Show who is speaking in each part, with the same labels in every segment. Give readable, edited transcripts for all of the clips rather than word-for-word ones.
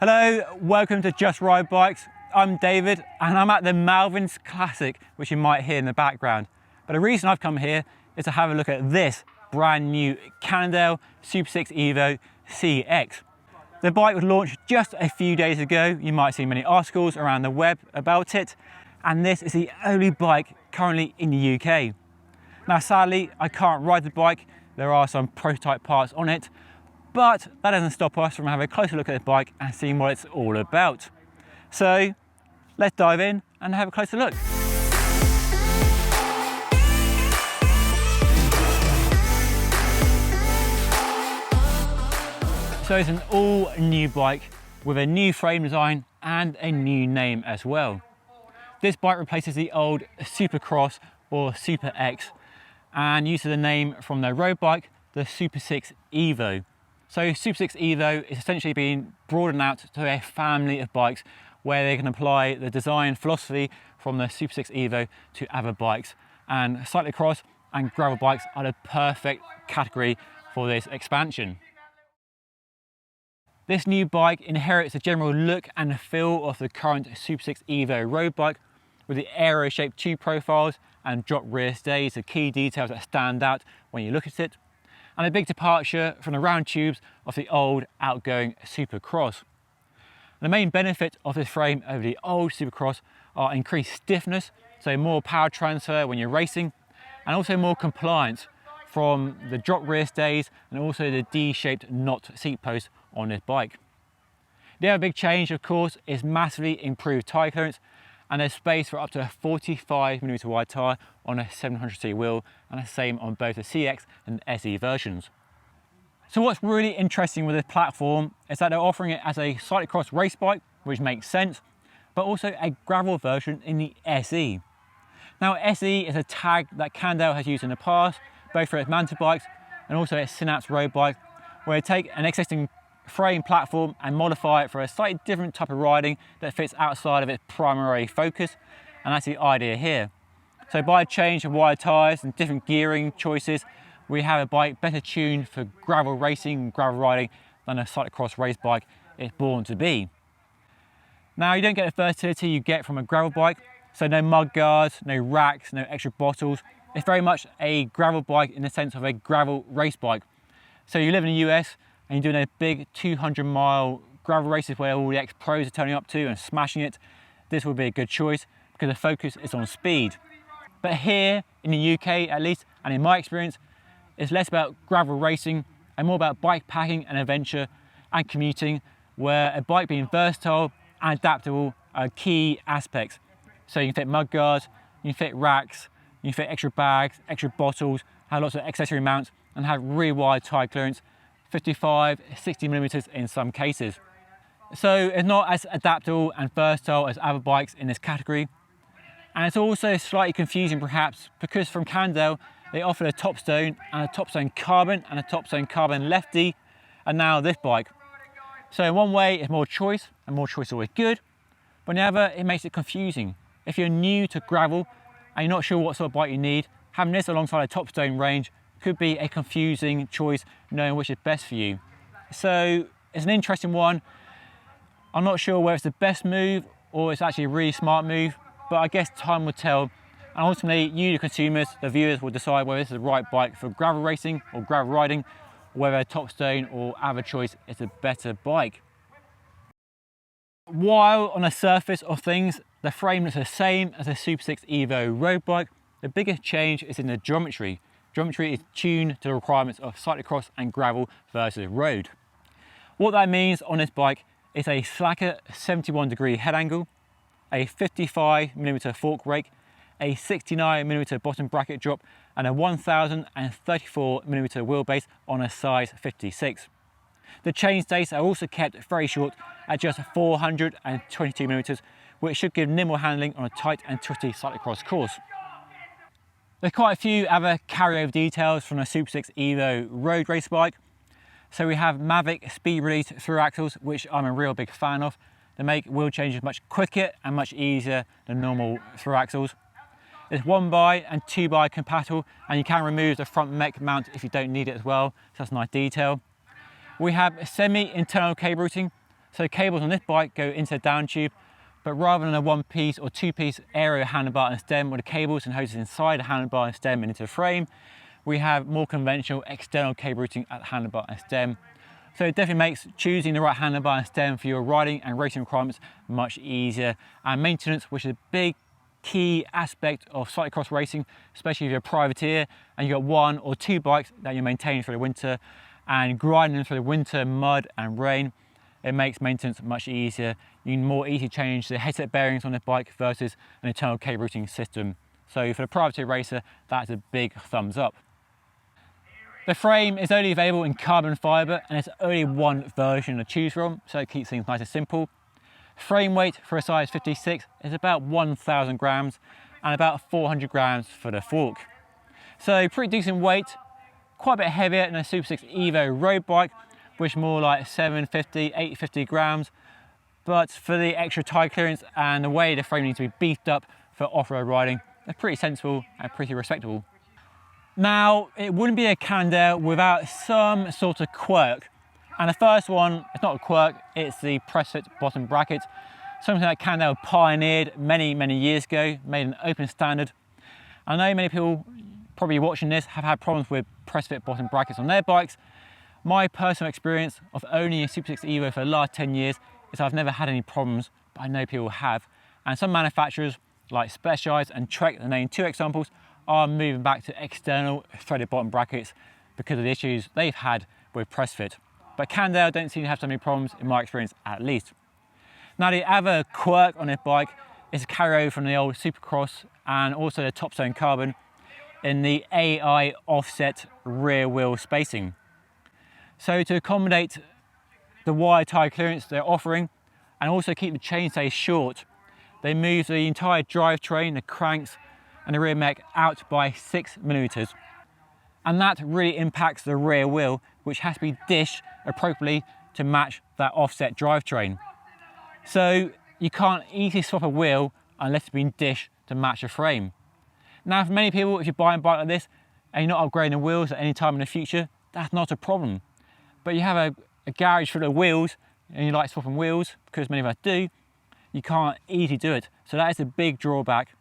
Speaker 1: Hello, welcome to Just Ride Bikes. I'm David and I'm at the Malvern Classic, which you might hear in the background. But the reason I've come here is to have a look at this brand new Cannondale SuperSix EVO CX. The bike was launched just a few days ago. You might see many articles around the web about it. And this is the only bike currently in the UK. Now sadly, I can't ride the bike. There are some prototype parts on it, but that doesn't stop us from having a closer look at the bike and seeing what it's all about. So let's dive in and have a closer look. So it's an all new bike with a new frame design and a new name as well. This bike replaces the old Supercross or Super X and uses the name from their road bike, the SuperSix EVO. So SuperSix EVO is essentially being broadened out to a family of bikes where they can apply the design philosophy from the SuperSix EVO to other bikes. And cyclocross and gravel bikes are the perfect category for this expansion. This new bike inherits the general look and feel of the current SuperSix EVO road bike with the aero-shaped tube profiles and drop rear stays, the key details that stand out when you look at it, and a big departure from the round tubes of the old outgoing Supercross. The main benefit of this frame over the old Supercross are increased stiffness, so more power transfer when you're racing, and also more compliance from the drop rear stays and also the D-shaped knot seat post on this bike. The other big change, of course, is massively improved tyre clearance, and there's space for up to a 45mm wide tyre on a 700cc wheel, and the same on both the CX and SE versions. So what's really interesting with this platform is that they're offering it as a cyclocross race bike, which makes sense, but also a gravel version in the SE. Now SE is a tag that Cannondale has used in the past, both for its mountain bikes and also its Synapse road bike, where they take an existing frame platform and modify it for a slightly different type of riding that fits outside of its primary focus, and that's the idea here. So by a change of wide tyres and different gearing choices, we have a bike better tuned for gravel racing and gravel riding than a cyclocross race bike is born to be. Now you don't get the versatility you get from a gravel bike, so no mud guards, no racks, no extra bottles. It's very much a gravel bike in the sense of a gravel race bike. So you live in the US and you're doing a big 200-mile gravel races where all the ex-pros are turning up to and smashing it, this would be a good choice because the focus is on speed. But here in the UK at least, and in my experience, it's less about gravel racing and more about bike packing and adventure and commuting, where a bike being versatile and adaptable are key aspects. So you can fit mud guards, you can fit racks, you can fit extra bags, extra bottles, have lots of accessory mounts and have really wide tyre clearance, 55, 60mm in some cases. So it's not as adaptable and versatile as other bikes in this category. And it's also slightly confusing perhaps because from Cannondale they offer a Topstone and a Topstone Carbon and a Topstone Carbon Lefty, and now this bike. So in one way it's more choice, and more choice is always good, but in the other it makes it confusing. If you're new to gravel and you're not sure what sort of bike you need, having this alongside a Topstone range could be a confusing choice, knowing which is best for you. So it's an interesting one. I'm not sure whether it's the best move or it's actually a really smart move, but I guess time will tell. And ultimately, you, the consumers, the viewers, will decide whether this is the right bike for gravel racing or gravel riding, or whether a Topstone or other choice is a better bike. While on the surface of things, the frame looks the same as a SuperSix EVO road bike, the biggest change is in the geometry. Geometry is tuned to the requirements of cyclocross and gravel versus road. What that means on this bike is a slacker 71-degree head angle, a 55mm fork rake, a 69mm bottom bracket drop, and a 1034mm wheelbase on a size 56. The chainstays are also kept very short at just 422mm, which should give nimble handling on a tight and twisty cyclocross course. There's quite a few other carryover details from a SuperSix EVO road race bike. So we have Mavic speed release through axles, which I'm a real big fan of. They make wheel changes much quicker and much easier than normal through axles. It's 1x and 2x compatible, and you can remove the front mech mount if you don't need it as well, so that's a nice detail. We have semi-internal cable routing, So cables on this bike go into the down tube, but rather than a one-piece or two-piece aero handlebar and stem with the cables and hoses inside the handlebar and stem and into the frame, we have more conventional external cable routing at the handlebar and stem. So it definitely makes choosing the right handlebar and stem for your riding and racing requirements much easier. And maintenance, which is a big key aspect of cyclocross racing, especially if you're a privateer and you've got one or two bikes that you're maintaining through the winter and grinding them through the winter, mud and rain, it makes maintenance much easier. You can more easily change the headset bearings on the bike versus an internal cable routing system. So for the privateer racer, that's a big thumbs up. The frame is only available in carbon fibre and there's only one version to choose from, so it keeps things nice and simple. Frame weight for a size 56 is about 1,000 grams and about 400 grams for the fork. So pretty decent weight, quite a bit heavier than a SuperSix EVO road bike, which is more like 750, 850 grams. But for the extra tire clearance and the way the frame needs to be beefed up for off-road riding, they're pretty sensible and pretty respectable. Now, it wouldn't be a Cannondale without some sort of quirk. And the first one, it's not a quirk, it's the press-fit bottom bracket. Something that Cannondale pioneered many, many years ago, made an open standard. I know many people probably watching this have had problems with press-fit bottom brackets on their bikes. My personal experience of owning a SuperSix EVO for the last 10 years is I've never had any problems, but I know people have. And some manufacturers, like Specialized and Trek, to name two examples, are moving back to external threaded bottom brackets because of the issues they've had with press fit. But Cannondale don't seem to have so many problems, in my experience at least. Now the other quirk on this bike is a carryover from the old Supercross and also the Topstone carbon in the AI offset rear wheel spacing. So to accommodate the wide tyre clearance they're offering and also keep the chainstay short, they move the entire drivetrain, the cranks and the rear mech out by 6mm. And that really impacts the rear wheel, which has to be dished appropriately to match that offset drivetrain. So you can't easily swap a wheel unless it's been dished to match a frame. Now for many people, if you're buying a bike like this and you're not upgrading the wheels at any time in the future, that's not a problem. But you have a garage full of wheels and you like swapping wheels, because many of us do, you can't easily do it. So that is a big drawback.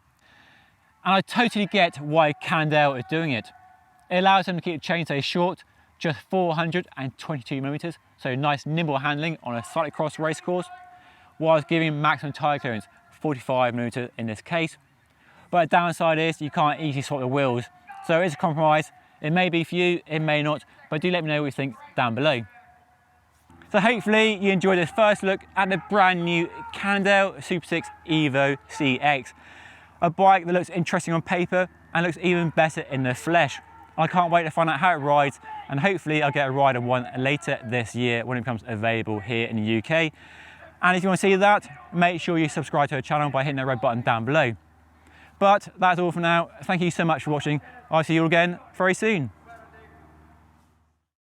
Speaker 1: And I totally get why Cannondale is doing it. It allows them to keep the chainstay short, just 422mm, so nice nimble handling on a cyclocross race course, whilst giving maximum tyre clearance, 45mm in this case. But the downside is you can't easily swap the wheels, so it's a compromise. It may be for you, it may not, but do let me know what you think down below. So hopefully you enjoyed this first look at the brand new Cannondale SuperSix EVO CX. A bike that looks interesting on paper and looks even better in the flesh. I can't wait to find out how it rides, and hopefully I'll get a ride of one later this year when it becomes available here in the UK. And if you want to see that, make sure you subscribe to our channel by hitting that red button down below. But that's all for now. Thank you so much for watching. I'll see you all again very soon.